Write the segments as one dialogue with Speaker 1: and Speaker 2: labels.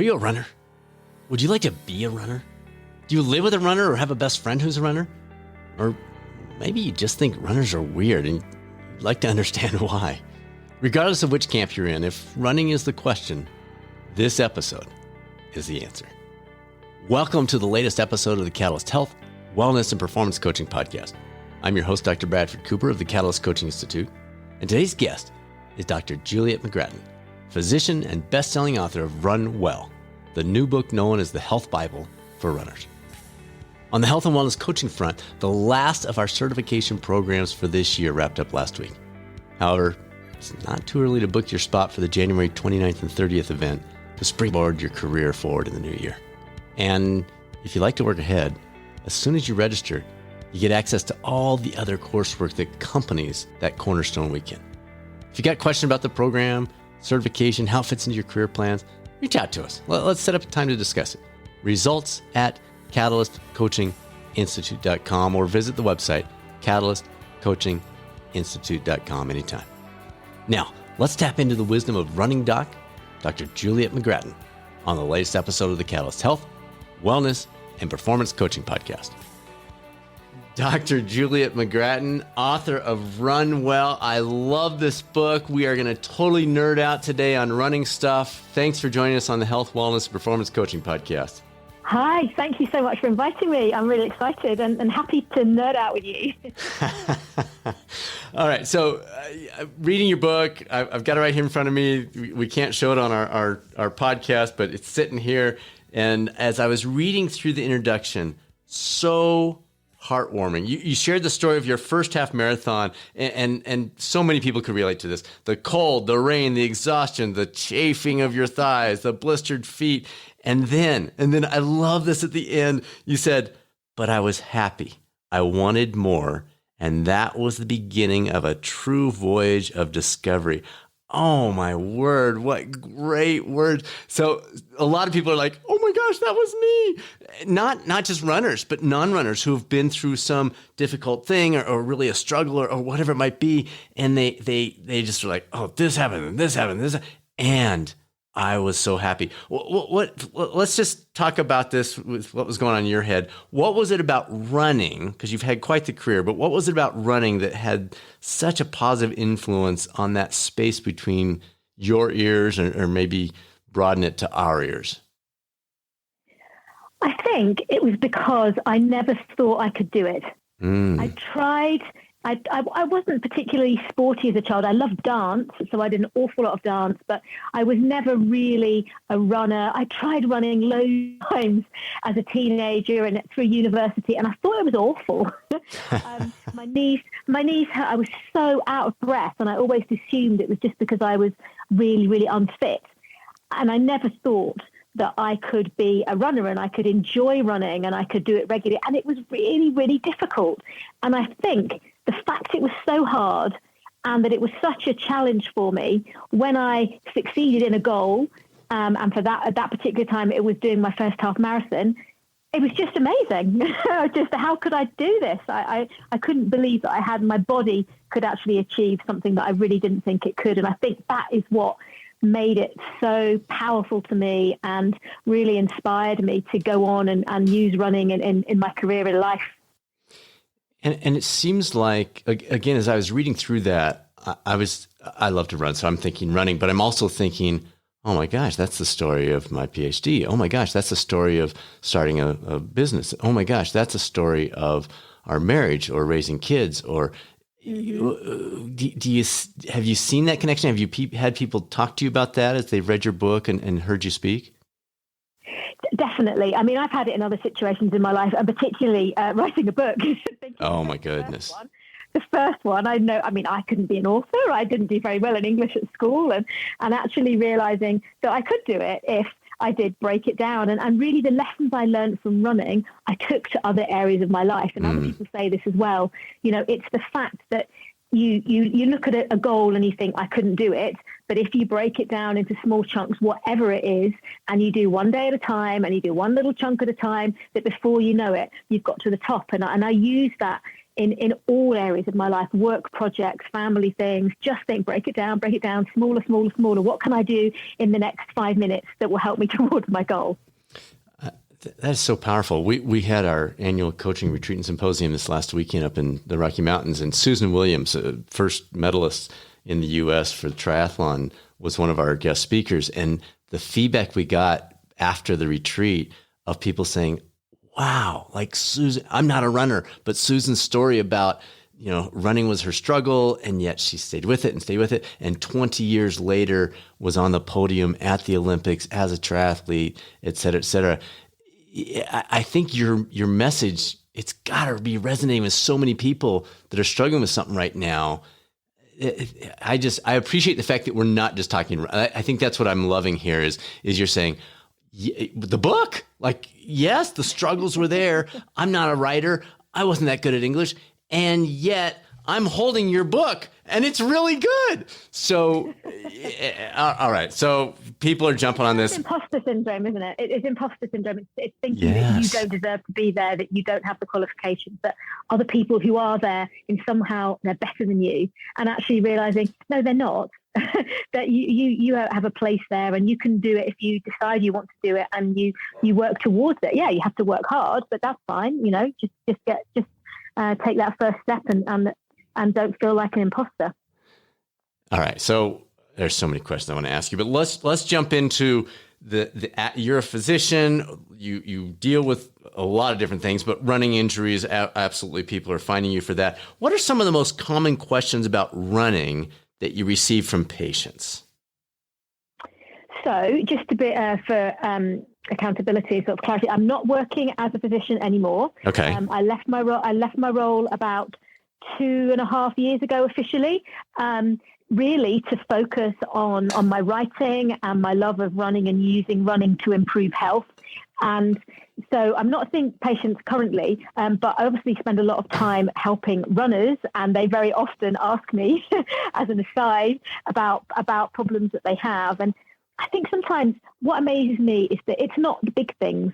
Speaker 1: Are you a runner? Would you like to be a runner? Do you live with a runner or have a best friend who's a runner? Or maybe you just think runners are weird and you'd like to understand why. Regardless of which camp you're in, if running is the question, this episode is the answer. Welcome to the latest episode of the Catalyst Health, Wellness, and Performance Coaching Podcast. I'm your host, Dr. Bradford Cooper of the Catalyst Coaching Institute, and today's guest is Dr. Juliet McGrattan, physician and best-selling author of Run Well, the new book known as the Health Bible for runners. On the health and wellness coaching front, the last of our certification programs for this year wrapped up last week. However, it's not too early to book your spot for the January 29th and 30th event to springboard your career forward in the new year. And if you like to work ahead, as soon as you register, you get access to all the other coursework that accompanies that Cornerstone weekend. If you got questions about the program, certification, how it fits into your career plans, reach out to us. Let's set up a time to discuss it. Results at catalystcoachinginstitute.com or visit the website catalystcoachinginstitute.com anytime. Now, let's tap into the wisdom of running doc, Dr. Juliet McGrattan, on the latest episode of the Catalyst Health, Wellness, and Performance Coaching Podcast. Dr. Juliet McGrattan, author of Run Well. I love this book. We are going to totally nerd out today on running stuff. Thanks for joining us on the Health, Wellness, and Performance Coaching Podcast.
Speaker 2: Hi, thank you so much for inviting me. I'm really excited and happy to nerd out with you.
Speaker 1: All right, so reading your book, I've got it right here in front of me. We can't show it on our podcast, but it's sitting here. And as I was reading through the introduction, so heartwarming. You shared the story of your first half marathon, and so many people could relate to this. The cold, the rain, the exhaustion, the chafing of your thighs, the blistered feet. And then I love this at the end. You said, but I was happy. I wanted more. And that was the beginning of a true voyage of discovery. Oh my word, what great words. So a lot of people are like, oh my gosh, that was me. Not just runners, but non-runners who have been through some difficult thing or really a struggle or whatever it might be. And they just are like, oh, this happened. And I was so happy. Let's just talk about this with what was going on in your head. What was it about running? Because you've had quite the career, but what was it about running that had such a positive influence on that space between your ears or maybe broaden it to our ears?
Speaker 2: I think it was because I never thought I could do it. I tried. I wasn't particularly sporty as a child. I loved dance, so I did an awful lot of dance, but I was never really a runner. I tried running loads of times as a teenager and through university, and I thought it was awful. My knees hurt. I was so out of breath, and I always assumed it was just because I was really, really unfit. And I never thought that I could be a runner and I could enjoy running and I could do it regularly. And it was really, really difficult. And I think the fact it was so hard and that it was such a challenge for me when I succeeded in a goal, and for that, at that particular time, it was doing my first half marathon. It was just amazing. Just how could I do this? I couldn't believe that my body could actually achieve something that I really didn't think it could. And I think that is what made it so powerful to me and really inspired me to go on and use running in my career in life.
Speaker 1: And it seems like, again, as I was reading through that, I love to run, so I'm thinking running, but I'm also thinking, oh my gosh, that's the story of my PhD. Oh my gosh, that's the story of starting a business. Oh my gosh, that's a story of our marriage or raising kids. Or have you seen that connection? Have you had people talk to you about that as they've read your book and heard you speak?
Speaker 2: Definitely. I mean, I've had it in other situations in my life, and particularly writing a book.
Speaker 1: Oh my goodness.
Speaker 2: The first one, I couldn't be an author. I didn't do very well in English at school, and actually realizing that I could do it if I did break it down. And really the lessons I learned from running, I took to other areas of my life. And other people say this as well. You know, it's the fact that you look at a goal and you think, I couldn't do it. But if you break it down into small chunks, whatever it is, and you do one day at a time and you do one little chunk at a time, that before you know it, you've got to the top. And I use that in all areas of my life, work projects, family things. Just break it down, smaller, smaller, smaller. What can I do in the next 5 minutes that will help me towards my goal?
Speaker 1: That is so powerful. We had our annual coaching retreat and symposium this last weekend up in the Rocky Mountains, and Susan Williams, first medalist in the U.S. for the triathlon, was one of our guest speakers. And the feedback we got after the retreat of people saying, wow, like Susan, I'm not a runner, but Susan's story about, running was her struggle, and yet she stayed with it. And 20 years later was on the podium at the Olympics as a triathlete, et cetera, et cetera. I think your message, it's got to be resonating with so many people that are struggling with something right now. I appreciate the fact that we're not just talking. I think that's what I'm loving here is you're saying the book, like, yes, the struggles were there. I'm not a writer. I wasn't that good at English. And yet I'm holding your book and it's really good. So, all right. So people are jumping on this.
Speaker 2: It's imposter syndrome, isn't it? It's imposter syndrome. It's thinking that you don't deserve to be there, that you don't have the qualifications, that other people who are there and somehow they're better than you, and actually realizing, no, they're not. That you have a place there and you can do it if you decide you want to do it and you work towards it. Yeah, you have to work hard, but that's fine. Just take that first step and don't feel like an imposter.
Speaker 1: All right. So there's so many questions I want to ask you, but let's jump into you're a physician. You deal with a lot of different things, but running injuries, absolutely, people are finding you for that. What are some of the most common questions about running that you receive from patients?
Speaker 2: So just a bit for accountability, sort of clarity. I'm not working as a physician anymore.
Speaker 1: Okay.
Speaker 2: I left my role about 2.5 years ago officially, really to focus on my writing and my love of running and using running to improve health. And so I'm not seeing patients currently, but I obviously spend a lot of time helping runners, and they very often ask me as an aside about problems that they have. And I think sometimes what amazes me is that it's not the big things.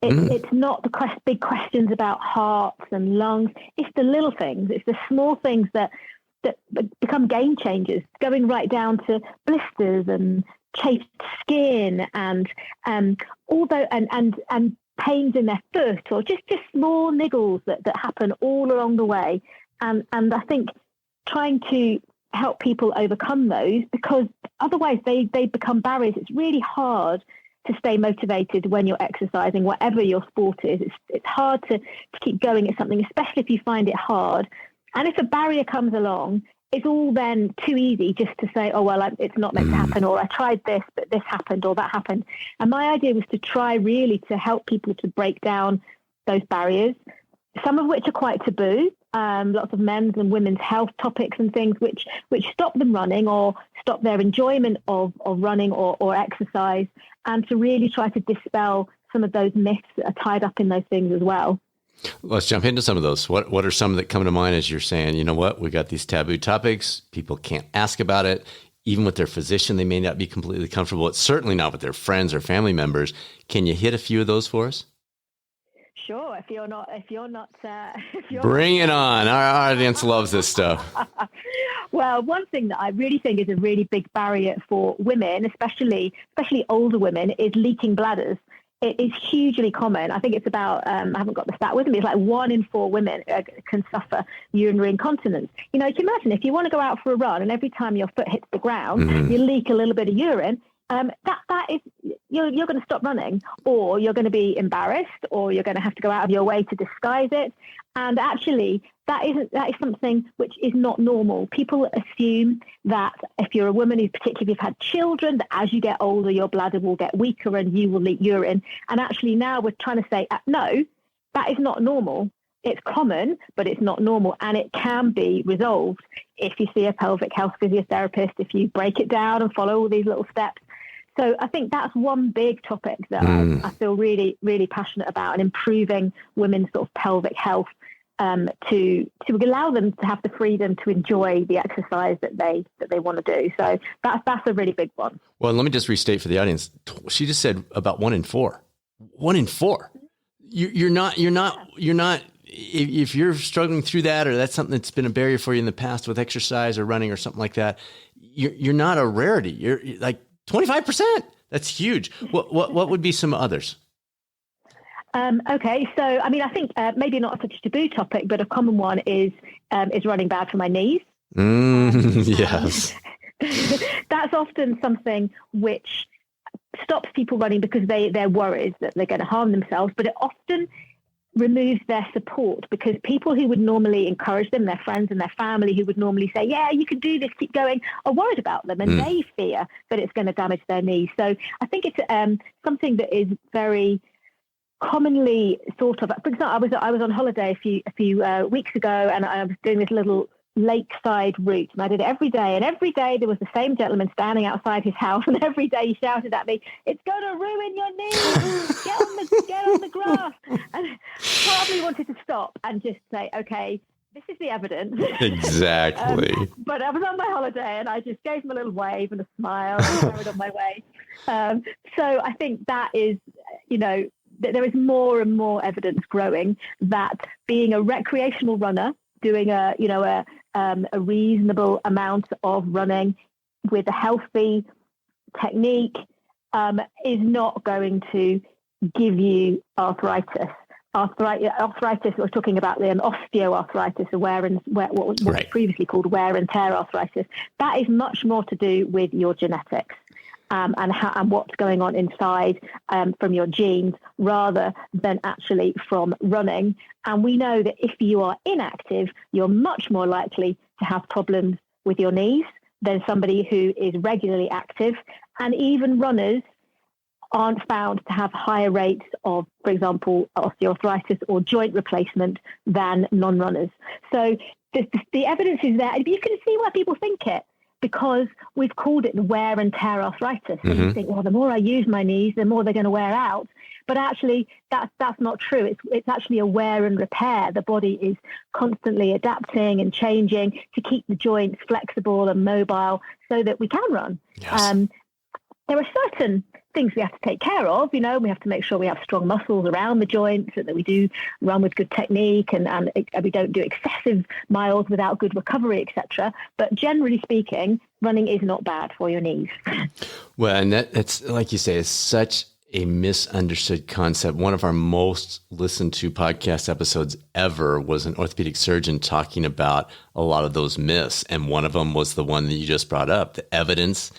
Speaker 2: It's not the big questions about hearts and lungs. It's the little things. It's the small things that become game changers, going right down to blisters and chafed skin and pains in their foot, or just small niggles that happen all along the way. And I think trying to help people overcome those, because otherwise they become barriers. It's really hard to stay motivated when you're exercising, whatever your sport is. It's hard to keep going at something, especially if you find it hard. And if a barrier comes along, it's all then too easy just to say, oh, well, it's not meant to happen, or I tried this, but this happened, or that happened. And my idea was to try really to help people to break down those barriers, some of which are quite taboo, lots of men's and women's health topics and things which stop them running or stop their enjoyment of running or exercise, and to really try to dispel some of those myths that are tied up in those things as well.
Speaker 1: Let's jump into some of those. What are some that come to mind as you're saying, you know what, we got these taboo topics, people can't ask about it, even with their physician, they may not be completely comfortable. It's certainly not with their friends or family members. Can you hit a few of those for us?
Speaker 2: Sure.
Speaker 1: Bring it on. Our audience loves this stuff.
Speaker 2: Well, one thing that I really think is a really big barrier for women, especially older women, is leaking bladders. It is hugely common. I think it's about, I haven't got the stat with me, it's like 1 in 4 women can suffer urinary incontinence. You can imagine if you want to go out for a run and every time your foot hits the ground, you leak a little bit of urine, that is, you're going to stop running, or you're going to be embarrassed, or you're going to have to go out of your way to disguise it. And actually, that is something which is not normal. People assume that if you're a woman, particularly if you've had children, that as you get older, your bladder will get weaker and you will leak urine. And actually now we're trying to say, no, that is not normal. It's common, but it's not normal. And it can be resolved if you see a pelvic health physiotherapist, if you break it down and follow all these little steps. So I think that's one big topic that I feel really, really passionate about, and improving women's sort of pelvic health to allow them to have the freedom to enjoy the exercise that they want to do. So that's a really big one.
Speaker 1: Well, let me just restate for the audience. She just said about 1 in 4. 1 in 4. You're not if you're struggling through that, or that's something that's been a barrier for you in the past with exercise or running or something like that, you're not a rarity. You're like 25%. That's huge. What would be some others?
Speaker 2: Okay, so I mean, I think maybe not such a taboo topic, but a common one is running bad for my knees.
Speaker 1: Yes.
Speaker 2: That's often something which stops people running because they're worried that they're going to harm themselves, but it often removes their support, because people who would normally encourage them, their friends and their family who would normally say, yeah, you can do this, keep going, are worried about them, and they fear that it's going to damage their knees. So I think it's something that is very commonly thought of. For example, I was on holiday a few weeks ago, and I was doing this little lakeside route, and I did it every day, and every day there was the same gentleman standing outside his house, and every day he shouted at me, it's going to ruin your knees, get on the grass. And probably wanted to stop and just say, okay, this is the evidence.
Speaker 1: Exactly.
Speaker 2: But I was on my holiday, and I just gave him a little wave and a smile and carried on my way. So I think that is, there is more and more evidence growing that being a recreational runner, doing a reasonable amount of running with a healthy technique is not going to give you arthritis. Arthritis, we're talking about the osteoarthritis, what was previously called wear and tear arthritis. That is much more to do with your genetics. And what's going on inside from your genes, rather than actually from running. And we know that if you are inactive, you're much more likely to have problems with your knees than somebody who is regularly active. And even runners aren't found to have higher rates of, for example, osteoarthritis or joint replacement than non-runners. So the evidence is there. You can see why people think it, because we've called it the wear and tear arthritis. So you think, well, the more I use my knees, the more they're going to wear out. But actually, that's not true. It's actually a wear and repair. The body is constantly adapting and changing to keep the joints flexible and mobile so that we can run. Yes. There are certain things we have to take care of. We have to make sure we have strong muscles around the joints, and that we do run with good technique, and we don't do excessive miles without good recovery, etc. But generally speaking, running is not bad for your knees.
Speaker 1: Well, and that's, like you say, is such a misunderstood concept. One of our most listened to podcast episodes ever was an orthopedic surgeon talking about a lot of those myths. And one of them was the one that you just brought up. The evidence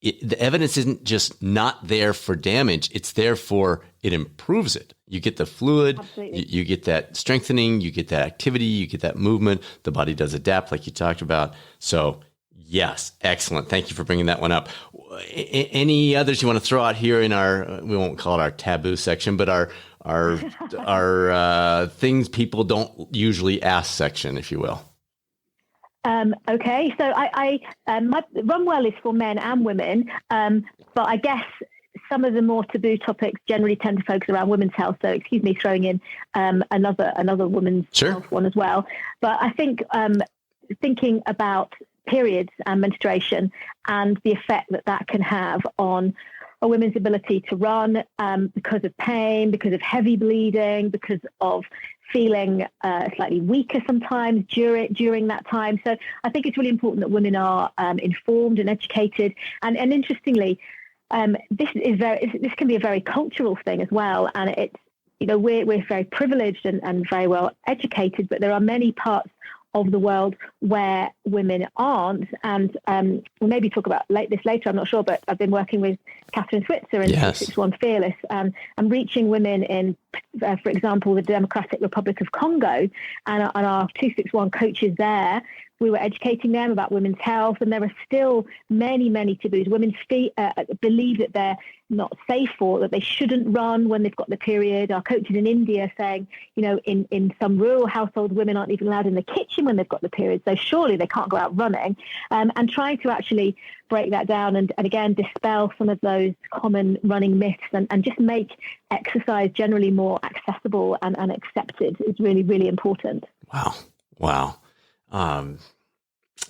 Speaker 1: isn't just not there for damage. It's there for, it improves it. You get the fluid, you get that strengthening, you get that activity, you get that movement. The body does adapt like you talked about. So yes, excellent. Thank you for bringing that one up. Any others you want to throw out here in our, we won't call it our taboo section, but our things people don't usually ask section, if you will?
Speaker 2: Okay, so my Run Well is for men and women, but I guess some of the more taboo topics generally tend to focus around women's health. So excuse me, throwing in another women's health one as well. But I think thinking about periods and menstruation and the effect that can have on a woman's ability to run, because of pain, because of heavy bleeding, because of feeling slightly weaker sometimes during that time. So I think it's really important that women are informed and educated. And interestingly, this can be a very cultural thing as well. And it's, we're very privileged and very well educated, but there are many parts of the world where women aren't. And we'll maybe talk about this later, I'm not sure, but I've been working with Catherine Switzer in 261 Fearless, and reaching women in, for example, the Democratic Republic of Congo, and our 261 coaches there. We were educating them about women's health, and there are still many, many taboos. Women believe that they're not safe, or that they shouldn't run when they've got the period. Our coaches in India saying, in some rural households, women aren't even allowed in the kitchen when they've got the period, so surely they can't go out running. And trying to actually break that down and again, dispel some of those common running myths and just make exercise generally more accessible and accepted is really, really important.
Speaker 1: Wow.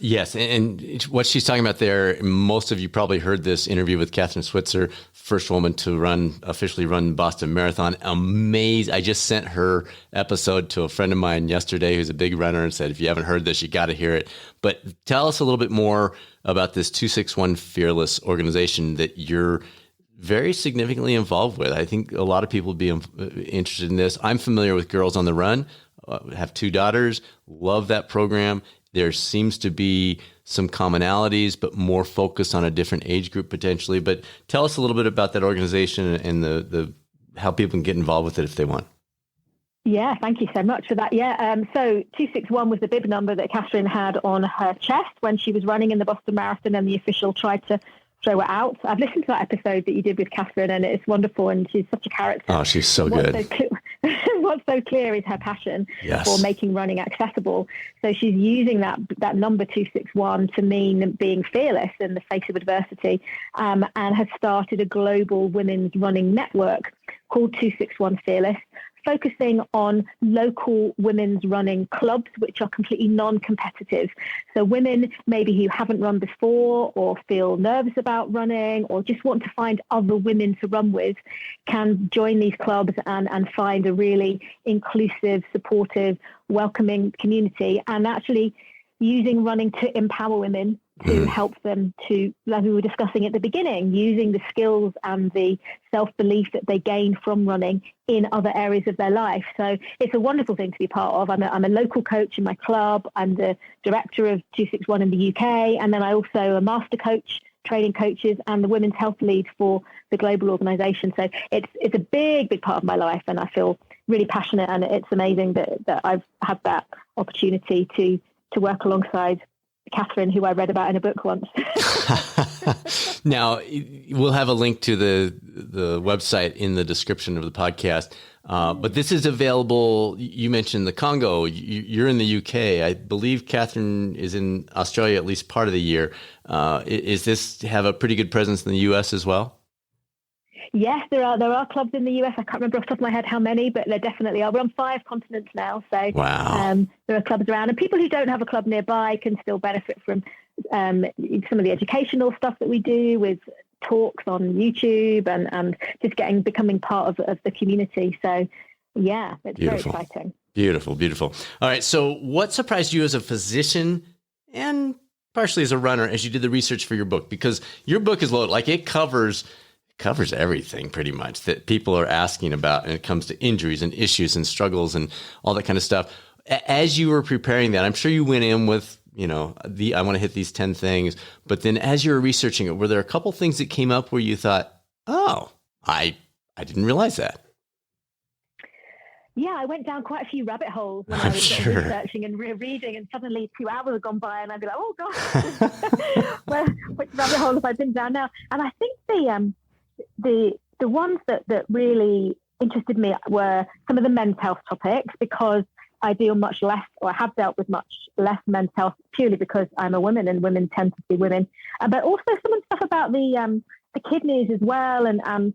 Speaker 1: Yes, and what she's talking about there, most of you probably heard this interview with Catherine Switzer, first woman to officially run Boston Marathon. Amazing. I just sent her episode to a friend of mine yesterday who's a big runner and said, if you haven't heard this, you got to hear it. But tell us a little bit more about this 261 Fearless organization that you're very significantly involved with. I think a lot of people would be interested in this. I'm familiar with Girls on the Run, have 2 daughters, love that program. There seems to be some commonalities, but more focused on a different age group potentially. But tell us a little bit about that organization and the how people can get involved with it if they want.
Speaker 2: Yeah, thank you so much for that. Yeah, so 261 was the bib number that Catherine had on her chest when she was running in the Boston Marathon, and the official tried to throw it out. I've listened to that episode that you did with Catherine, and it's wonderful, and she's such a character.
Speaker 1: Oh, she's so good.
Speaker 2: What's so clear is her passion
Speaker 1: Yes.
Speaker 2: for making running accessible. So she's using that number 261 to mean being fearless in the face of adversity, and has started a global women's running network called 261 Fearless, focusing on local women's running clubs, which are completely non-competitive. So women maybe who haven't run before or feel nervous about running or just want to find other women to run with can join these clubs and find a really inclusive, supportive, welcoming community, and actually using running to empower women, to help them to, as we were discussing at the beginning, using the skills and the self-belief that they gain from running in other areas of their life. So it's a wonderful thing to be part of. I'm a local coach in my club. I'm the director of 261 in the UK. And then I also a master coach, training coaches, and the women's health lead for the global organization. So it's a big, big part of my life. And I feel really passionate. And it's amazing that I've had that opportunity to work alongside Catherine, who I read about in a book once.
Speaker 1: Now, we'll have a link to the website in the description of the podcast. But this is available. You mentioned the Congo. You're in the UK. I believe Catherine is in Australia at least part of the year. Is this have a pretty good presence in the US as well?
Speaker 2: Yes, there are clubs in the US. I can't remember off the top of my head how many, but there definitely are. We're on 5 continents now, so
Speaker 1: wow.
Speaker 2: There are clubs around, and people who don't have a club nearby can still benefit from some of the educational stuff that we do with talks on YouTube and just becoming part of the community. So yeah, it's
Speaker 1: Beautiful.
Speaker 2: very exciting.
Speaker 1: Beautiful. All right. So what surprised you as a physician and partially as a runner as you did the research for your book? Because your book is loaded, like it covers everything pretty much that people are asking about when it comes to injuries and issues and struggles and all that kind of stuff. As you were preparing that, I'm sure you went in with, I want to hit these 10 things. But then as you were researching it, were there a couple things that came up where you thought, oh, I didn't realize that?
Speaker 2: Yeah, I went down quite a few rabbit holes when I was researching and reading, and suddenly 2 hours had gone by and I'd be like, oh gosh, which rabbit hole have I been down now? And I think the ones that really interested me were some of the men's health topics, because I deal much less, or I have dealt with much less men's health purely because I'm a woman and women tend to be women. But also some of the stuff about the kidneys as well, and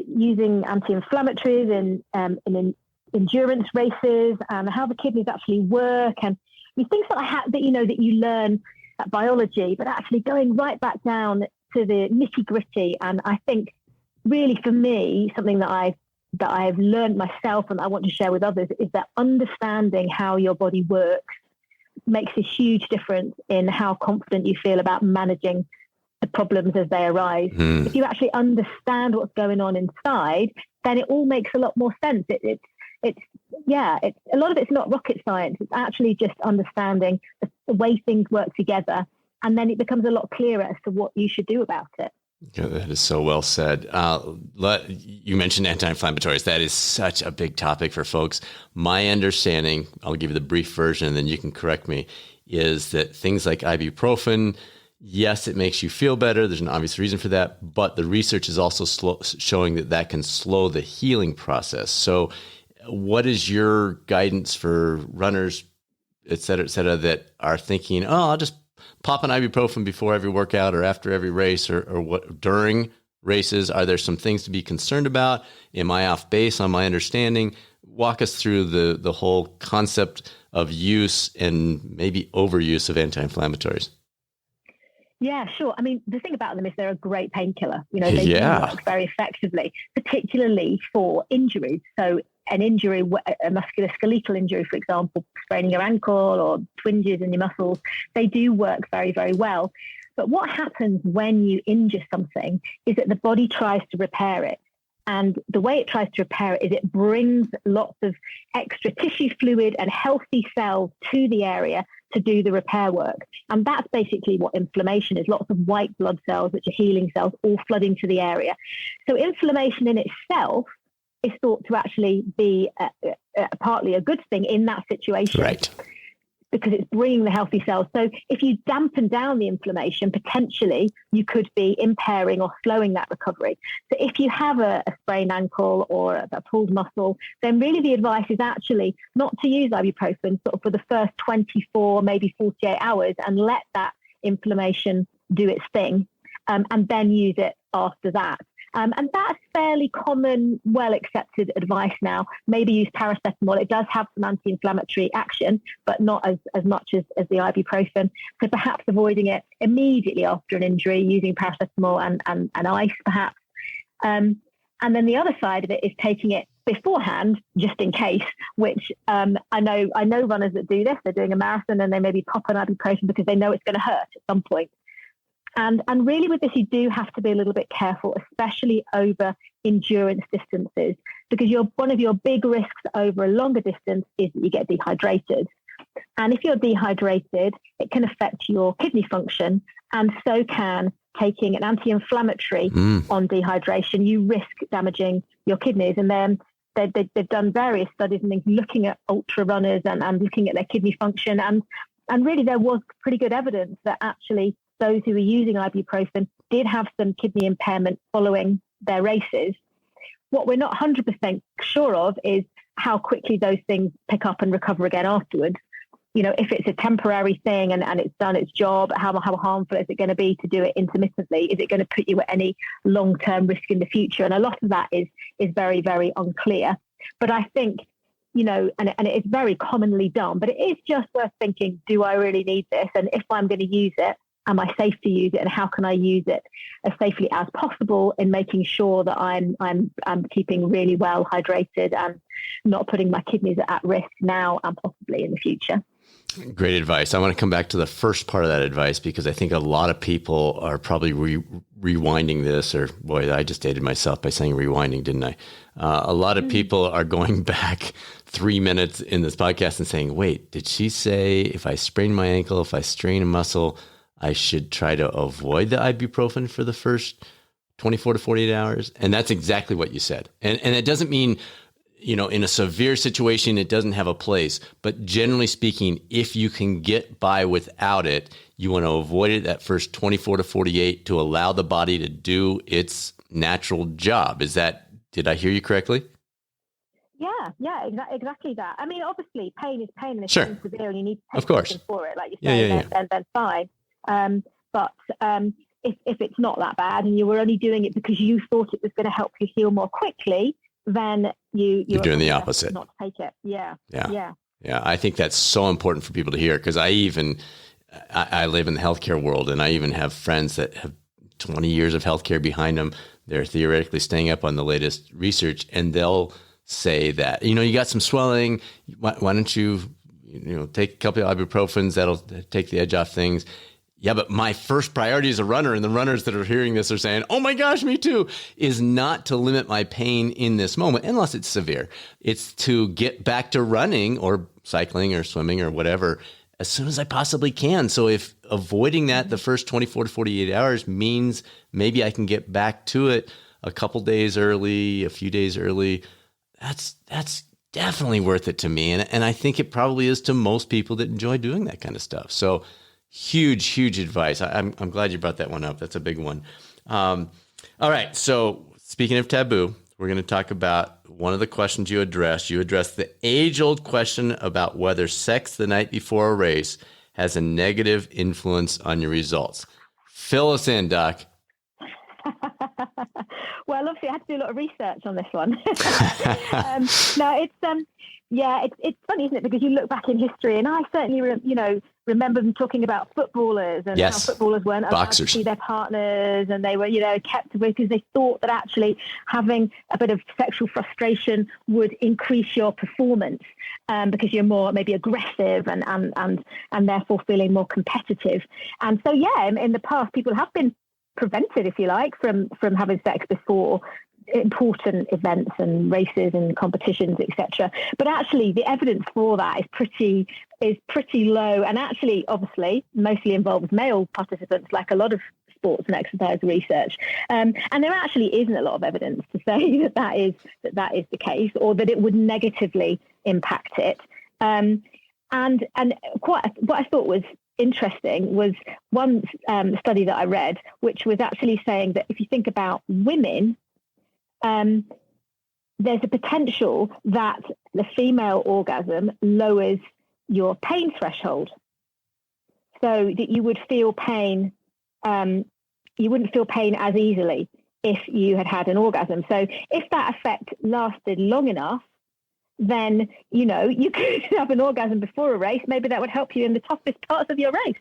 Speaker 2: using anti-inflammatories in endurance races, and how the kidneys actually work, and things that you learn at biology, but actually going right back down to the nitty gritty. And I think really for me, something that I've learned myself and I want to share with others is that understanding how your body works makes a huge difference in how confident you feel about managing the problems as they arise. If you actually understand what's going on inside, then it all makes a lot more sense. It's a lot of it's not rocket science. It's actually just understanding the way things work together. And then it becomes a lot clearer as to what you should do about it.
Speaker 1: Yeah, that is so well said. You mentioned anti-inflammatories. That is such a big topic for folks. My understanding, I'll give you the brief version and then you can correct me, is that things like ibuprofen, yes, it makes you feel better. There's an obvious reason for that. But the research is also showing that can slow the healing process. So what is your guidance for runners, et cetera, that are thinking, oh, I'll just pop an ibuprofen before every workout or after every race or what during races? Are there some things to be concerned about? Am I off base on my understanding? Walk us through the whole concept of use and maybe overuse of anti-inflammatories?
Speaker 2: Yeah, sure. I mean, the thing about them is they're a great painkiller. You know, they do work very effectively, particularly for injuries. So an injury, a musculoskeletal injury, for example, spraining your ankle or twinges in your muscles, they do work very, very well. But what happens when you injure something is that the body tries to repair it. And the way it tries to repair it is it brings lots of extra tissue fluid and healthy cells to the area to do the repair work. And that's basically what inflammation is. Lots of white blood cells, which are healing cells, all flooding to the area. So inflammation in itself is thought to actually be partly a good thing in that situation.
Speaker 1: Right.
Speaker 2: Because it's bringing the healthy cells. So if you dampen down the inflammation, potentially you could be impairing or slowing that recovery. So if you have a sprained ankle or a pulled muscle, then really the advice is actually not to use ibuprofen sort of for the first 24, maybe 48 hours and let that inflammation do its thing, and then use it after that. And that's fairly common, well-accepted advice now. Maybe use paracetamol. It does have some anti-inflammatory action, but not as much as the ibuprofen. So perhaps avoiding it immediately after an injury, using paracetamol and ice, perhaps. And then the other side of it is taking it beforehand, just in case, which I know runners that do this. They're doing a marathon and they maybe pop an ibuprofen because they know it's going to hurt at some point. And really with this, you do have to be a little bit careful, especially over endurance distances, because one of your big risks over a longer distance is that you get dehydrated. And if you're dehydrated, it can affect your kidney function, and so can taking an anti-inflammatory on dehydration. You risk damaging your kidneys. And then they've done various studies and things looking at ultra runners and looking at their kidney function. And really there was pretty good evidence that actually those who were using ibuprofen did have some kidney impairment following their races. What we're not 100% sure of is how quickly those things pick up and recover again afterwards. You know, if it's a temporary thing and it's done its job, how harmful is it going to be to do it intermittently? Is it going to put you at any long-term risk in the future? And a lot of that is very, very unclear. But I think, you know, and it is very commonly done, but it is just worth thinking, do I really need this? And if I'm going to use it, am I safe to use it, and how can I use it as safely as possible in making sure that I'm keeping really well hydrated and not putting my kidneys at risk now and possibly in the future.
Speaker 1: Great advice. I want to come back to the first part of that advice because I think a lot of people are probably rewinding this, or boy, I just dated myself by saying rewinding, didn't I? A lot of people are going back 3 minutes in this podcast and saying, wait, did she say if I sprain my ankle, if I strain a muscle, I should try to avoid the ibuprofen for the first 24 to 48 hours? And that's exactly what you said. And it doesn't mean, you know, in a severe situation, it doesn't have a place. But generally speaking, if you can get by without it, you want to avoid it that first 24 to 48 to allow the body to do its natural job. Did I hear you correctly?
Speaker 2: Yeah, exactly that. I mean, obviously, pain is pain, and if
Speaker 1: Sure.
Speaker 2: it's severe and you need to take
Speaker 1: Of course.
Speaker 2: something for it, like you say, then fine. But if it's not that bad and you were only doing it because you thought it was going to help you heal more quickly, then you're
Speaker 1: doing the opposite.
Speaker 2: Not to take it. Yeah.
Speaker 1: I think that's so important for people to hear, because I live in the healthcare world, and I even have friends that have 20 years of healthcare behind them. They're theoretically staying up on the latest research, and they'll say that, you know, you got some swelling. Why don't you take a couple of ibuprofens? That'll take the edge off things. Yeah, but my first priority as a runner, and the runners that are hearing this are saying, oh my gosh, me too, is not to limit my pain in this moment, unless it's severe. It's to get back to running or cycling or swimming or whatever as soon as I possibly can. So if avoiding that the first 24 to 48 hours means maybe I can get back to it a couple days early, a few days early, that's definitely worth it to me. And I think it probably is to most people that enjoy doing that kind of stuff. So huge advice. I'm glad you brought that one up. That's a big one. All right. So speaking of taboo, we're going to talk about one of the questions you addressed. You addressed the age-old question about whether sex the night before a race has a negative influence on your results. Fill us in, Doc.
Speaker 2: Well, Well, obviously I had to do a lot of research on this one. No, it's funny, isn't it? Because you look back in history, and I certainly, remember them talking about footballers and how footballers weren't allowed to see their partners, and they were, kept away because they thought that actually having a bit of sexual frustration would increase your performance, because you're more maybe aggressive and therefore feeling more competitive. And so, in the past, people have been prevented, if you like, from having sex before important events and races and competitions, etc. But actually the evidence for that is pretty low, and actually obviously mostly involves male participants, like a lot of sports and exercise research, and there actually isn't a lot of evidence to say that is the case, or that it would negatively impact it. And quite what I thought was interesting was one study that I read, which was actually saying that if you think about women, there's a potential that the female orgasm lowers your pain threshold, so that you would feel pain. You wouldn't feel pain as easily if you had an orgasm. So if that effect lasted long enough, then, you could have an orgasm before a race. Maybe that would help you in the toughest parts of your race.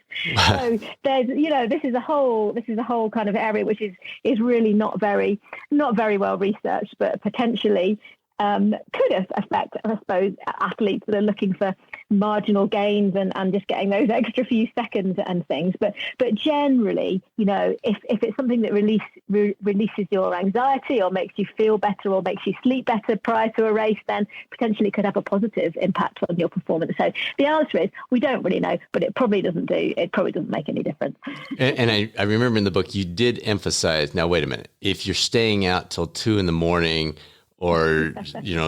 Speaker 2: So there's, this is a whole kind of area which is really not very well researched, but potentially could affect, I suppose, athletes that are looking for marginal gains and just getting those extra few seconds and things. But generally, if it's something that releases your anxiety or makes you feel better or makes you sleep better prior to a race, then potentially could have a positive impact on your performance. So the answer is we don't really know, but it probably doesn't make any difference.
Speaker 1: And I remember in the book you did emphasize, now wait a minute, if you're staying out till 2 a.m, or,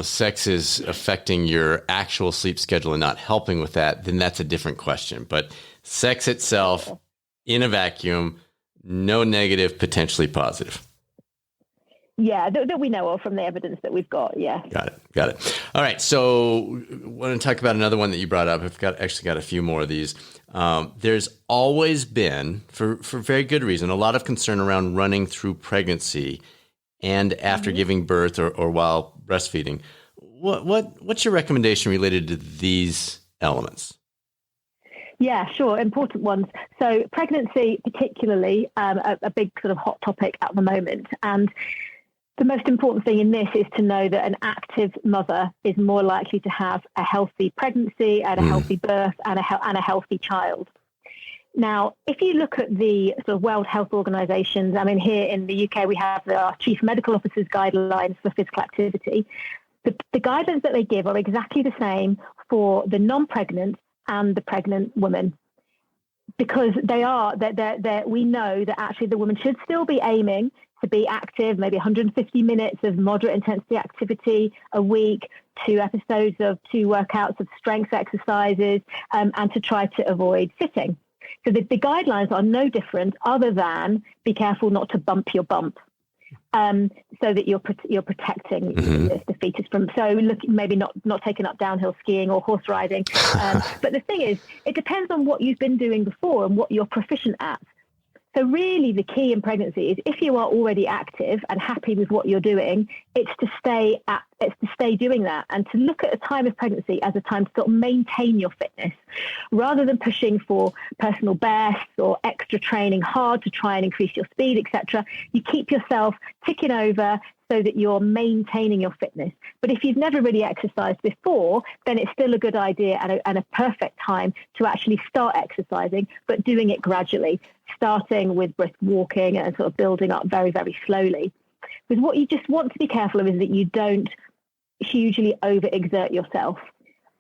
Speaker 1: sex is affecting your actual sleep schedule and not helping with that, then that's a different question. But sex itself in a vacuum, no negative, potentially positive.
Speaker 2: Yeah, that we know of from the evidence that we've got. Yeah.
Speaker 1: Got it. All right. So I want to talk about another one that you brought up. I've got a few more of these. There's always been, for very good reason, a lot of concern around running through pregnancy and after giving birth or while breastfeeding. What's your recommendation related to these elements?
Speaker 2: Yeah, sure. Important ones. So pregnancy, particularly, a big sort of hot topic at the moment. And the most important thing in this is to know that an active mother is more likely to have a healthy pregnancy and a healthy birth and a healthy child. Now, if you look at the sort of World Health Organizations, here in the UK, we have our Chief Medical Officer's guidelines for physical activity. The guidelines that they give are exactly the same for the non-pregnant and the pregnant woman, because we know that actually the woman should still be aiming to be active, maybe 150 minutes of moderate intensity activity a week, 2 episodes of 2 workouts of strength exercises, and to try to avoid sitting. So the guidelines are no different, other than be careful not to bump your bump, so that you're protecting the fetus from. So maybe not taking up downhill skiing or horse riding. But the thing is, it depends on what you've been doing before and what you're proficient at. So really the key in pregnancy is, if you are already active and happy with what you're doing, it's to stay doing that, and to look at a time of pregnancy as a time to sort of maintain your fitness, rather than pushing for personal bests or extra training hard to try and increase your speed, etc. You keep yourself ticking over so that you're maintaining your fitness. But if you've never really exercised before, then it's still a good idea and a perfect time to actually start exercising, but doing it gradually, starting with brisk walking and sort of building up very, very slowly. Because what you just want to be careful of is that you don't hugely overexert yourself.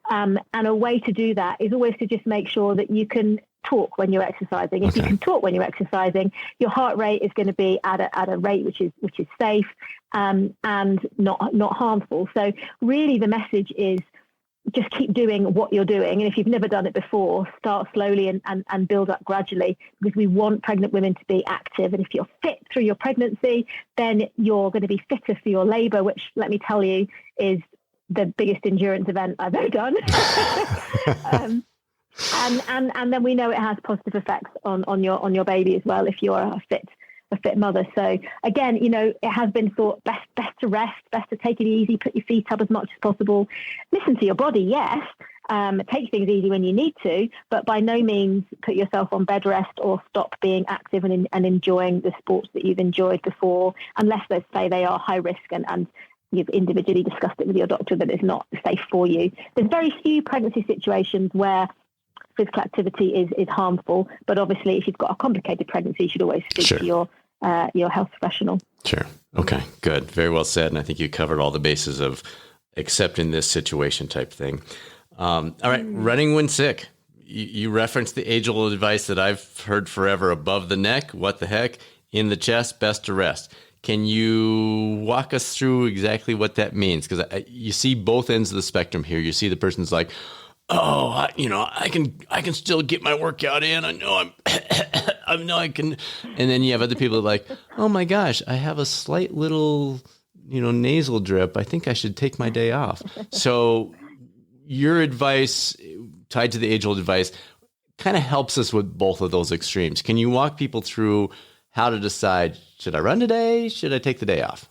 Speaker 2: And a way to do that is always to just make sure that you can talk when you're exercising. If you can talk when you're exercising, your heart rate is going to be at a rate which is safe and not harmful. So really the message is just keep doing what you're doing. And if you've never done it before, start slowly and build up gradually, because we want pregnant women to be active. And if you're fit through your pregnancy, then you're going to be fitter for your labour, which, let me tell you, is the biggest endurance event I've ever done. And then we know it has positive effects on your baby as well, if you're a a fit mother. So again, it has been thought best to rest, best to take it easy, put your feet up as much as possible, listen to your body, yes. Take things easy when you need to, but by no means put yourself on bed rest or stop being active and enjoying the sports that you've enjoyed before, unless let's say they are high risk and you've individually discussed it with your doctor that it's not safe for you. There's very few pregnancy situations where physical activity is harmful, but obviously if you've got a complicated pregnancy, you should always speak to your health professional.
Speaker 1: Sure. Okay, good. Very well said. And I think you covered all the bases of accepting this situation type thing. All right. Running when sick. You referenced the age-old advice that I've heard forever: above the neck, what the heck, in the chest, best to rest. Can you walk us through exactly what that means? Because you see both ends of the spectrum here. You see the person's like, oh, I can still get my workout in. I know I know I can. And then you have other people like, oh my gosh, I have a slight little, nasal drip. I think I should take my day off. So your advice, tied to the age-old advice, kind of helps us with both of those extremes. Can you walk people through how to decide, should I run today? Should I take the day off?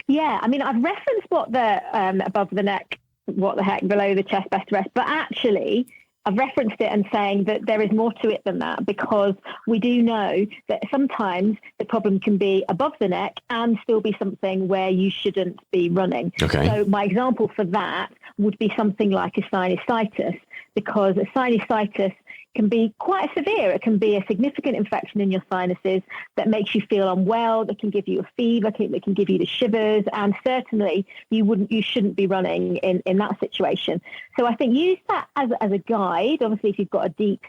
Speaker 2: Yeah, I mean, I've referenced what the above the neck, what the heck, below the chest, best to rest. But actually, I've referenced it and saying that there is more to it than that, because we do know that sometimes the problem can be above the neck and still be something where you shouldn't be running.
Speaker 1: Okay.
Speaker 2: So my example for that would be something like a sinusitis, because a sinusitis can be quite severe. It can be a significant infection in your sinuses that makes you feel unwell, that can give you a fever, that can give you the shivers, and certainly you shouldn't be running in that situation. So I think use that as a guide. Obviously, if you've got a deep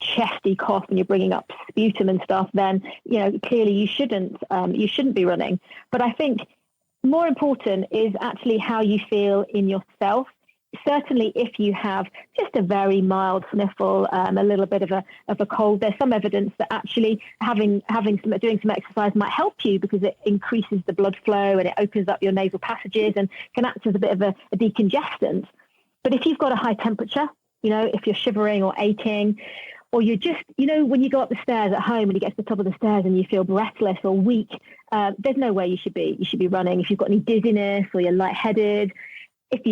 Speaker 2: chesty cough and you're bringing up sputum and stuff, then clearly you shouldn't be running. But I think more important is actually how you feel in yourself. Certainly, if you have just a very mild sniffle, a little bit of a cold, there's some evidence that actually doing some exercise might help you, because it increases the blood flow and it opens up your nasal passages and can act as a bit of a decongestant. But if you've got a high temperature, if you're shivering or aching, or you're just, when you go up the stairs at home and you get to the top of the stairs and you feel breathless or weak, there's no way you should be running. If you've got any dizziness or you're lightheaded, if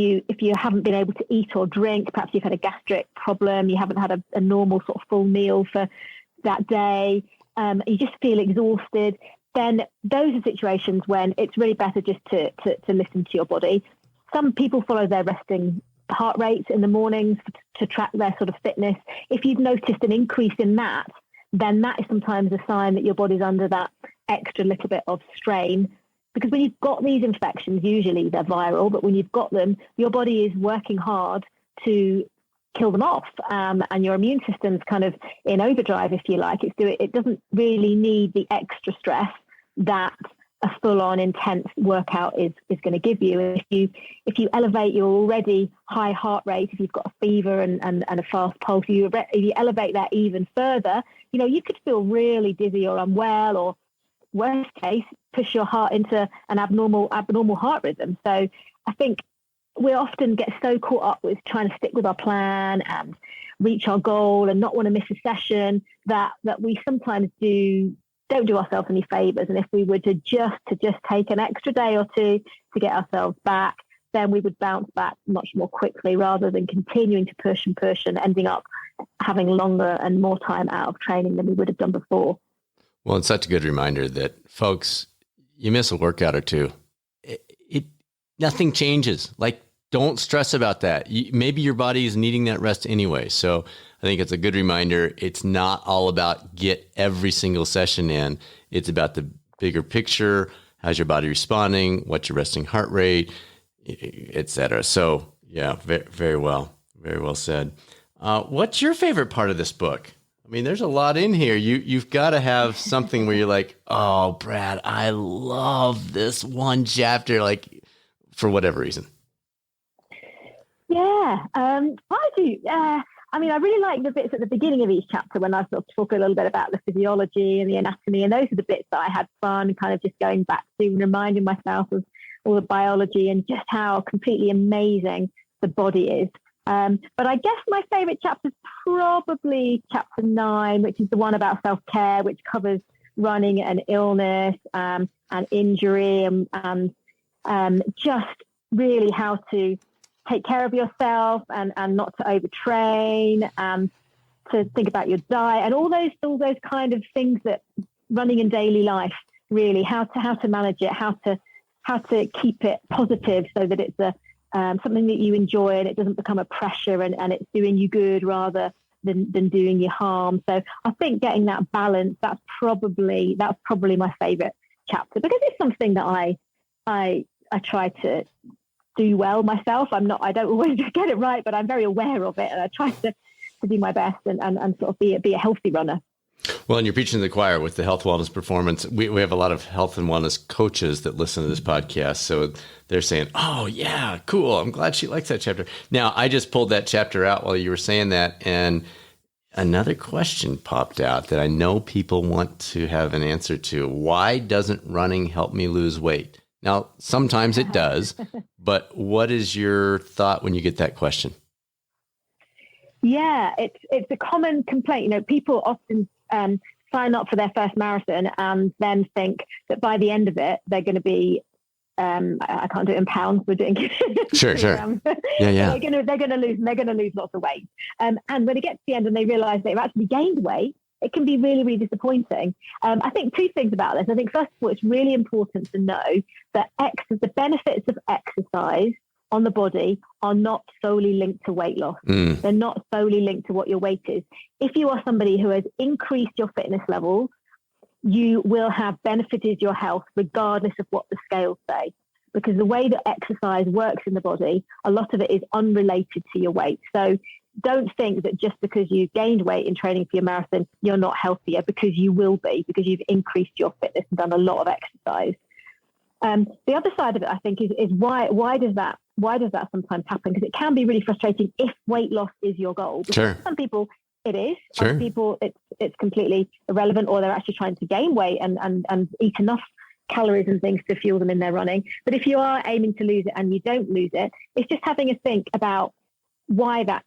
Speaker 2: you haven't been able to eat or drink, perhaps you've had a gastric problem, you haven't had a normal sort of full meal for that day, you just feel exhausted, then those are situations when it's really better just to listen to your body. Some people follow their resting heart rate in the mornings to track their sort of fitness. If you've noticed an increase in that, then that is sometimes a sign that your body's under that extra little bit of strain. Because when you've got these infections, usually they're viral, but when you've got them, your body is working hard to kill them off, and your immune system's kind of in overdrive, if you like. It doesn't really need the extra stress that a full-on intense workout is going to give you. If you elevate your already high heart rate, if you've got a fever and a fast pulse, if you elevate that even further, you could feel really dizzy or unwell, or worst case, push your heart into an abnormal heart rhythm. So I think we often get so caught up with trying to stick with our plan and reach our goal and not want to miss a session that we sometimes don't do ourselves any favors. And if we were to just take an extra day or two to get ourselves back, then we would bounce back much more quickly, rather than continuing to push and ending up having longer and more time out of training than we would have done before.
Speaker 1: Well, it's such a good reminder that, folks, you miss a workout or two, nothing changes. Like, don't stress about that. Maybe your body is needing that rest anyway. So I think it's a good reminder. It's not all about get every single session in. It's about the bigger picture. How's your body responding? What's your resting heart rate, et cetera. So yeah, very well said. What's your favorite part of this book? I mean, there's a lot in here. You've got to have something where you're like, oh, Brad, I love this one chapter, like, for whatever reason.
Speaker 2: Yeah, I do. I mean, I really like the bits at the beginning of each chapter when I sort of talk a little bit about the physiology and the anatomy. And those are the bits that I had fun kind of just going back to and reminding myself of all the biology and just how completely amazing the body is. But I guess my favorite chapter is probably chapter 9, which is the one about self-care, which covers running and illness and injury and just really how to take care of yourself and not to overtrain, to think about your diet and all those kind of things that running in daily life, really how to manage it, how to keep it positive so that it's something that you enjoy and it doesn't become a pressure and it's doing you good rather than doing you harm. So I think getting that balance, that's probably my favorite chapter, because it's something that I try to do well myself. I don't always get it right, but I'm very aware of it, and I try to do my best and sort of be a healthy runner.
Speaker 1: Well, and you're preaching to the choir with the health, wellness, performance. We have a lot of health and wellness coaches that listen to this podcast. So they're saying, oh, yeah, cool. I'm glad she likes that chapter. Now, I just pulled that chapter out while you were saying that. And another question popped out that I know people want to have an answer to. Why doesn't running help me lose weight? Now, sometimes it does. But what is your thought when you get that question?
Speaker 2: Yeah, it's a common complaint. People often sign up for their first marathon and then think that by the end of it, they're going to be, I can't do it in pounds, we're doing
Speaker 1: Sure. Yeah.
Speaker 2: They're going to lose lots of weight. And when it gets to the end and they realize they've actually gained weight, it can be really, really disappointing. I think two things about this. I think, first of all, it's really important to know that the benefits of exercise on the body are not solely linked to weight loss. They're not solely linked to what your weight is. If you are somebody who has increased your fitness levels, you will have benefited your health regardless of what the scales say. Because the way that exercise works in the body, a lot of it is unrelated to your weight. So don't think that just because you've gained weight in training for your marathon, you're not healthier, because you will be, because you've increased your fitness and done a lot of exercise. The other side of it, I think, is why does that sometimes happen? Because it can be really frustrating if weight loss is your goal.
Speaker 1: Sure.
Speaker 2: Some people it is.
Speaker 1: Sure.
Speaker 2: Some people it's completely irrelevant, or they're actually trying to gain weight and eat enough calories and things to fuel them in their running. But if you are aiming to lose it and you don't lose it, it's just having a think about why that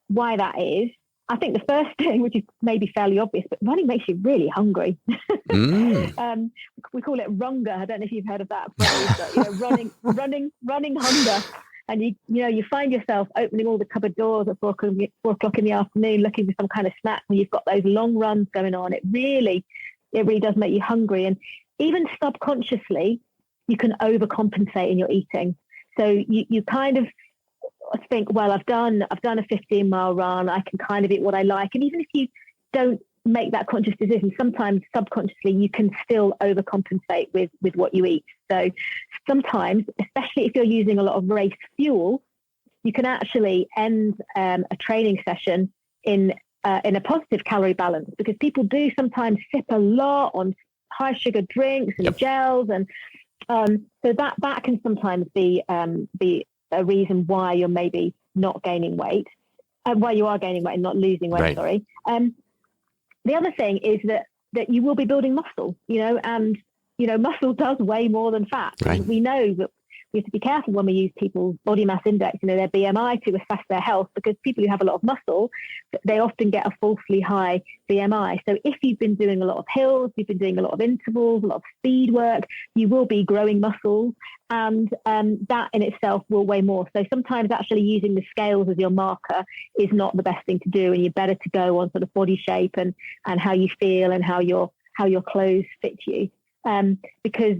Speaker 2: is. I think the first thing, which is maybe fairly obvious, but running makes you really hungry. We call it runga. I don't know if you've heard of that phrase, but, running hunger. And you find yourself opening all the cupboard doors at 4 o'clock in the afternoon, looking for some kind of snack when you've got those long runs going on. It really does make you hungry. And even subconsciously, you can overcompensate in your eating. So you kind of think, well, I've done a 15-mile run, I can kind of eat what I like. And even if you don't make that conscious decision, sometimes subconsciously you can still overcompensate with what you eat. So sometimes, especially if you're using a lot of race fuel, you can actually end a training session in a positive calorie balance, because people do sometimes sip a lot on high sugar drinks and gels, and so that can sometimes be a reason why you're maybe not gaining weight, why you are gaining weight and not losing weight. Right. Sorry. The other thing is that you will be building muscle, and muscle does weigh more than fat. Right. We know that we have to be careful when we use people's body mass index, their BMI, to assess their health, because people who have a lot of muscle, they often get a falsely high BMI. So if you've been doing a lot of hills, you've been doing a lot of intervals, a lot of speed work, you will be growing muscles, and that in itself will weigh more. So sometimes actually using the scales as your marker is not the best thing to do, and you're better to go on sort of body shape and how you feel and how your clothes fit you, because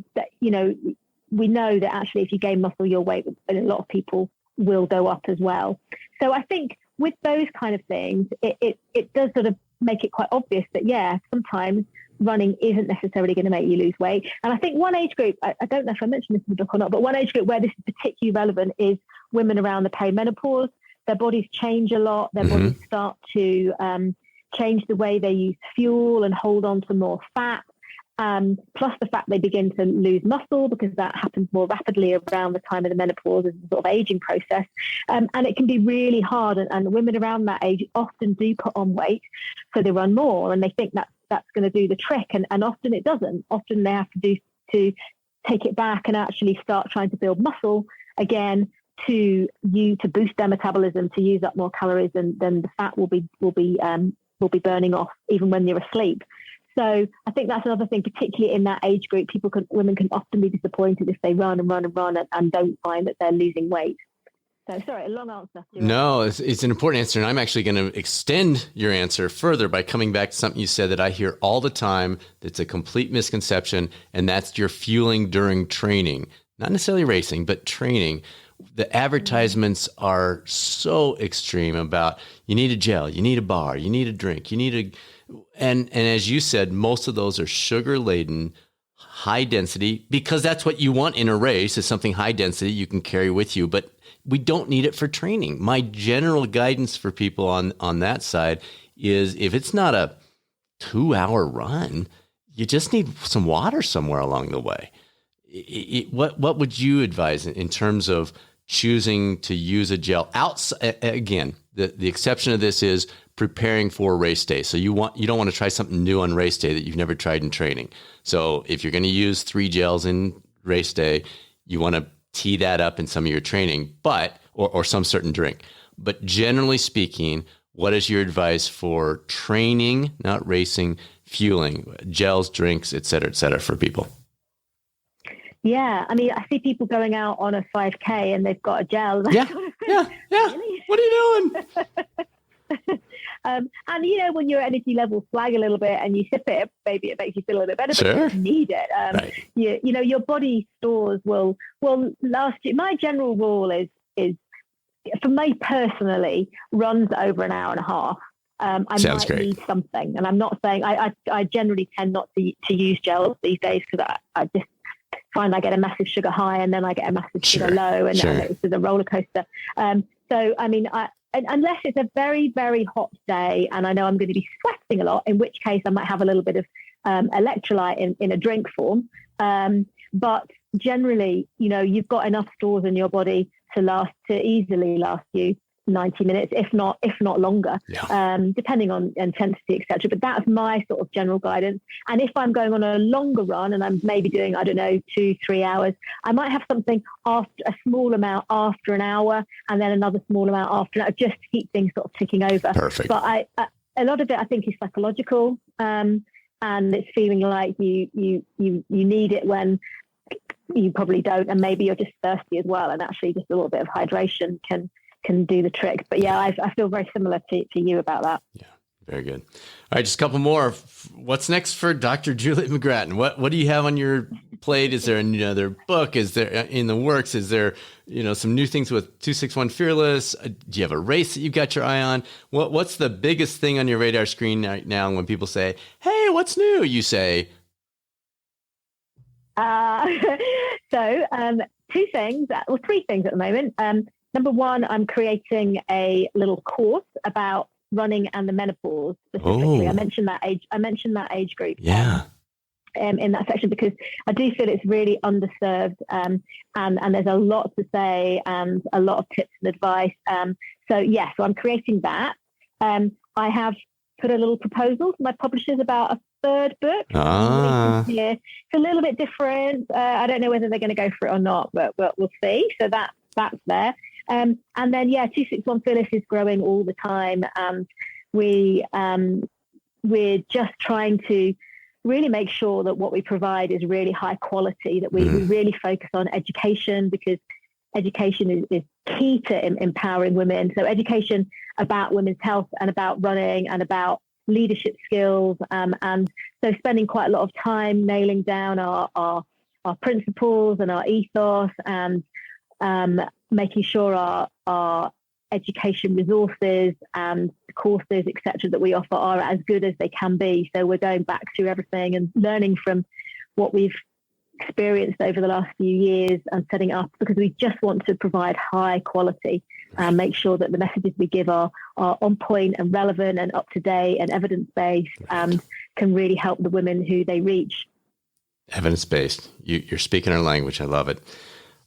Speaker 2: we know that actually if you gain muscle, your weight, and a lot of people, will go up as well. So I think with those kind of things, it does sort of make it quite obvious that, sometimes running isn't necessarily going to make you lose weight. And I think one age group, I don't know if I mentioned this in the book or not, but one age group where this is particularly relevant is women around the perimenopause. Their bodies change a lot. Their bodies start to change the way they use fuel and hold on to more fat. Plus the fact they begin to lose muscle, because that happens more rapidly around the time of the menopause as a sort of aging process. And it can be really hard. And women around that age often do put on weight, so they run more, and they think that's going to do the trick. And often it doesn't. Often they have to take it back and actually start trying to build muscle again to boost their metabolism, to use up more calories, and then the fat will be burning off even when you're asleep. So I think that's another thing, particularly in that age group, women can often be disappointed if they run and don't find that they're losing weight. So sorry, a long answer.
Speaker 1: No, it's an important answer. And I'm actually going to extend your answer further by coming back to something you said that I hear all the time. That's a complete misconception. And that's your fueling during training, not necessarily racing, but training. The advertisements are so extreme about you need a gel, you need a bar, you need a drink, and as you said, most of those are sugar laden, high density, because that's what you want in a race, is something high density you can carry with you. But we don't need it for training. My general guidance for people on that side is, if it's not a 2-hour run, you just need some water somewhere along the way. What would you advise in terms of choosing to use a gel outside? Again, the exception of this is preparing for race day. So you don't want to try something new on race day that you've never tried in training. So if you're going to use 3 gels in race day, you want to tee that up in some of your training, or some certain drink. But generally speaking, what is your advice for training, not racing, fueling, gels, drinks, et cetera, for people?
Speaker 2: Yeah, I mean, I see people going out on a 5K and they've got a gel.
Speaker 1: Yeah. Really? What are you doing?
Speaker 2: And when your energy levels flag a little bit and you sip it, maybe it makes you feel a little bit better,
Speaker 1: sure.
Speaker 2: But you don't need it.
Speaker 1: Right.
Speaker 2: Your body stores will last you. My general rule is for me personally, runs over an hour and a half. I
Speaker 1: Sounds
Speaker 2: might
Speaker 1: great.
Speaker 2: need something, and I'm not saying I generally tend not to use gels these days, because I just find I get a massive sugar high and then I get a massive sugar low, and it's a roller coaster. So I mean, unless it's a very, very hot day and I know I'm going to be sweating a lot, in which case I might have a little bit of electrolyte in a drink form. But generally, you've got enough stores in your body to easily last you 90 minutes, if not longer, depending on intensity, etc. But that's my sort of general guidance. And if I'm going on a longer run and I'm maybe doing, 2-3 hours, I might have something after a small amount after an hour, and then another small amount after an hour, just to keep things sort of ticking over.
Speaker 1: Perfect.
Speaker 2: But a lot of it, I think, is psychological, and it's feeling like you need it when you probably don't, and maybe you're just thirsty as well, and actually just a little bit of hydration can do the trick. But yeah, I feel very similar to you about that.
Speaker 1: Yeah, very good. All right, just a couple more. What's next for Dr. Juliet McGrattan? What do you have on your plate? Is there another book? Is there in the works? Is there some new things with 261 Fearless? Do you have a race that you've got your eye on? What's the biggest thing on your radar screen right now when people say, "Hey, what's new?" You say.
Speaker 2: So 2 things, or 3 things at the moment. Number 1, I'm creating a little course about running and the menopause specifically. I mentioned that age group.
Speaker 1: Yeah.
Speaker 2: In that section, because I do feel it's really underserved, and there's a lot to say and a lot of tips and advice. So I'm creating that. I have put a little proposal to my publishers about a 3rd book. Yeah, it's a little bit different. I don't know whether they're going to go for it or not, but we'll see. So that's there. And then 261 Fearless is growing all the time, and we're just trying to really make sure that what we provide is really high quality, that we really focus on education, because education is key to empowering women. So education about women's health and about running and about leadership skills, and so spending quite a lot of time nailing down our principles and our ethos, and making sure our education resources and courses, etc., that we offer are as good as they can be. So we're going back through everything and learning from what we've experienced over the last few years and setting up, because we just want to provide high quality and make sure that the messages we give are on point and relevant and up to date and evidence-based, and can really help the women who they reach.
Speaker 1: Evidence-based. You're speaking our language. I love it.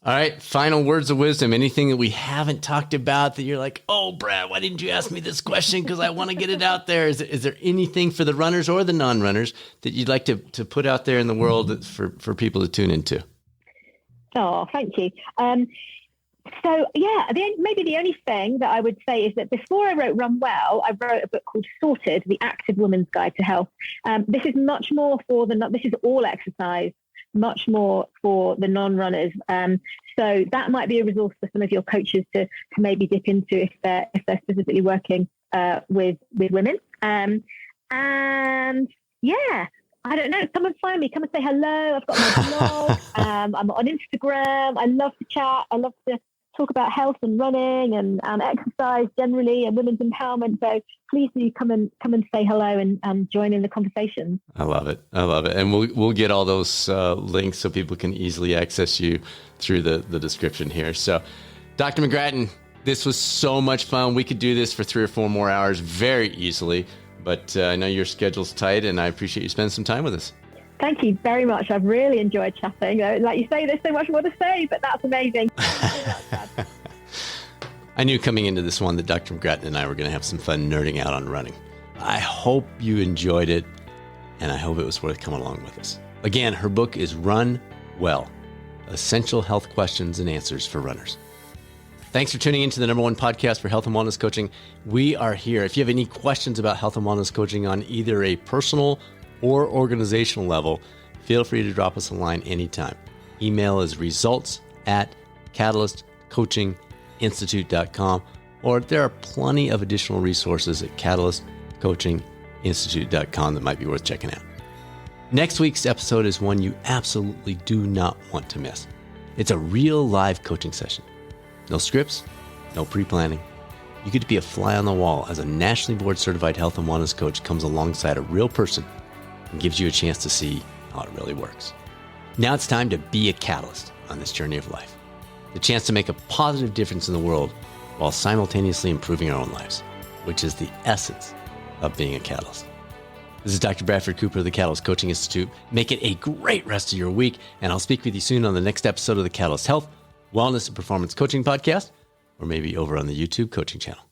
Speaker 1: All right. Final words of wisdom. Anything that we haven't talked about that you're like, "Oh, Brad, why didn't you ask me this question? Because I want to get it out there." Is there anything for the runners or the non-runners that you'd like to put out there in the world for people to tune into?
Speaker 2: Oh, thank you. So yeah, maybe the only thing that I would say is that before I wrote Run Well, I wrote a book called Sorted: The Active Woman's Guide to Health. This is much more this is all exercise, much more for the non-runners. So that might be a resource for some of your coaches to maybe dip into if they're specifically working with women. And yeah, I don't know. Come and find me. Come and say hello. I've got my blog. I'm on Instagram. I love to chat. I love to talk about health and running and exercise generally and women's empowerment. So please do come and say hello and join in the conversation.
Speaker 1: I love it. And we'll get all those links so people can easily access you through the description here. So Dr. McGrattan, this was so much fun. We could do this for 3 or 4 more hours very easily, but I know your schedule's tight and I appreciate you spending some time with us.
Speaker 2: Thank you very much. I've really enjoyed chatting. Like you say, there's so much more to say, but that's amazing.
Speaker 1: I knew coming into this one that Dr. McGrattan and I were going to have some fun nerding out on running. I hope you enjoyed it, and I hope it was worth coming along with us. Again, her book is Run Well: Essential Health Questions and Answers for Runners. Thanks for tuning into the #1 podcast for health and wellness coaching. We are here. If you have any questions about health and wellness coaching on either a personal or organizational level, feel free to drop us a line anytime. Email is results@catalystcoachinginstitute.com, or there are plenty of additional resources at catalystcoachinginstitute.com that might be worth checking out. Next week's episode is one you absolutely do not want to miss. It's a real live coaching session. No scripts, no pre-planning. You get to be a fly on the wall as a nationally board certified health and wellness coach comes alongside a real person and gives you a chance to see how it really works. Now it's time to be a catalyst on this journey of life. The chance to make a positive difference in the world while simultaneously improving our own lives, which is the essence of being a catalyst. This is Dr. Bradford Cooper of the Catalyst Coaching Institute. Make it a great rest of your week, and I'll speak with you soon on the next episode of the Catalyst Health, Wellness, and Performance Coaching Podcast, or maybe over on the YouTube coaching channel.